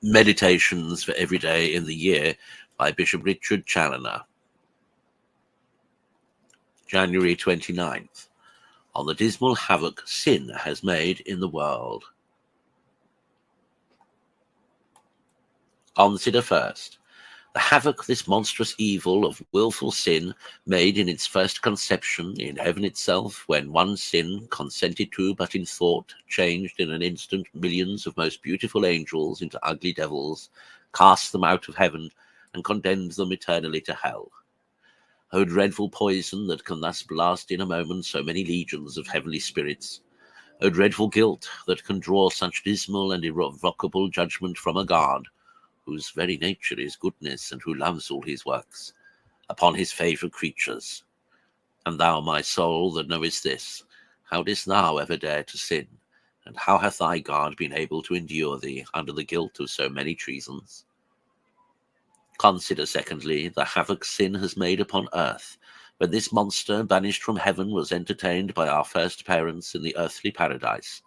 Meditations for Every Day in the Year by Bishop Richard Challoner. January 29th. On the dismal havoc sin has made in the world. Consider first the havoc this monstrous evil of willful sin made in its first conception in heaven itself, when one sin, consented to but in thought, changed in an instant millions of most beautiful angels into ugly devils, cast them out of heaven, and condemned them eternally to hell. O dreadful poison that can thus blast in a moment so many legions of heavenly spirits! O dreadful guilt that can draw such dismal and irrevocable judgment from a God, whose very nature is goodness, and who loves all his works, upon his favourite creatures. And thou, my soul, that knowest this, how didst thou ever dare to sin? And how hath thy God been able to endure thee under the guilt of so many treasons? Consider, secondly, the havoc sin has made upon earth, when this monster, banished from heaven, was entertained by our first parents in the earthly paradise.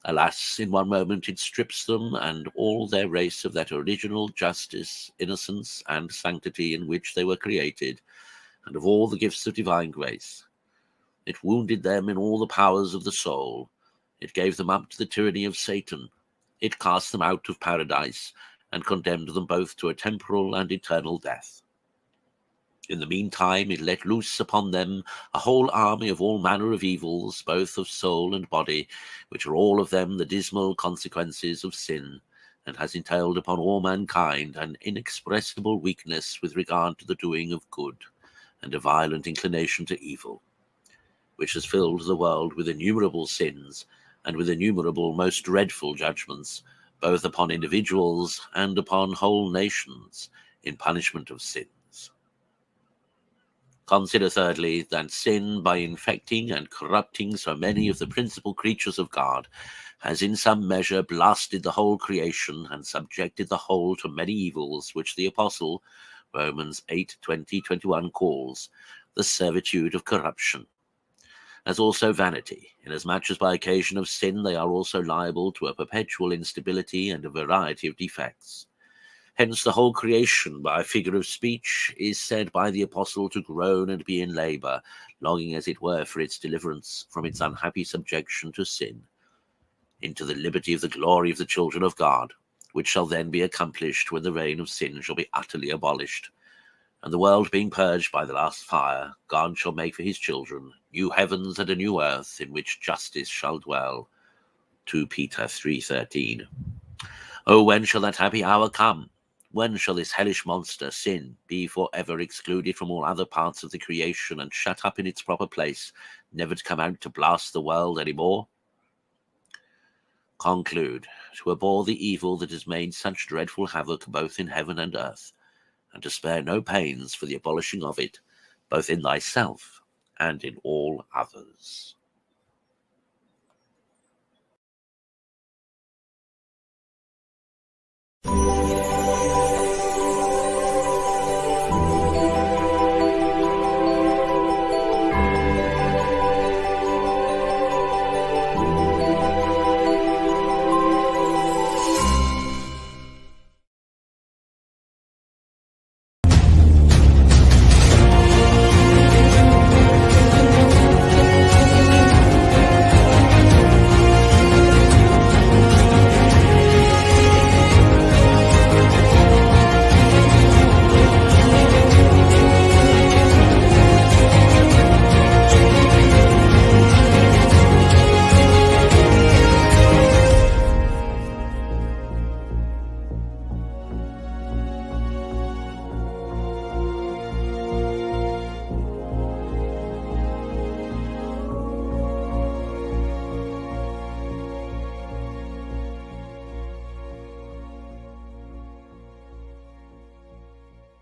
Alas, in one moment it strips them and all their race of that original justice, innocence, and sanctity in which they were created, and of all the gifts of divine grace. It wounded them in all the powers of the soul. It gave them up to the tyranny of Satan. It cast them out of paradise, and condemned them both to a temporal and eternal death. In the meantime, it let loose upon them a whole army of all manner of evils, both of soul and body, which are all of them the dismal consequences of sin, and has entailed upon all mankind an inexpressible weakness with regard to the doing of good, and a violent inclination to evil, which has filled the world with innumerable sins, and with innumerable most dreadful judgments, both upon individuals and upon whole nations, in punishment of sin. Consider thirdly, that sin, by infecting and corrupting so many of the principal creatures of God, has in some measure blasted the whole creation, and subjected the whole to many evils, which the Apostle, Romans 8:20-21, calls the servitude of corruption, as also vanity, inasmuch as by occasion of sin they are also liable to a perpetual instability and a variety of defects. Hence the whole creation, by a figure of speech, is said by the Apostle to groan and be in labour, longing as it were for its deliverance from its unhappy subjection to sin, into the liberty of the glory of the children of God, which shall then be accomplished when the reign of sin shall be utterly abolished, and the world being purged by the last fire, God shall make for his children new heavens and a new earth, in which justice shall dwell. 2 Peter 3:13. Oh, when shall that happy hour come? When shall this hellish monster, sin, be for ever excluded from all other parts of the creation and shut up in its proper place, never to come out to blast the world any more? Conclude, to abhor the evil that has made such dreadful havoc both in heaven and earth, and to spare no pains for the abolishing of it, both in thyself and in all others.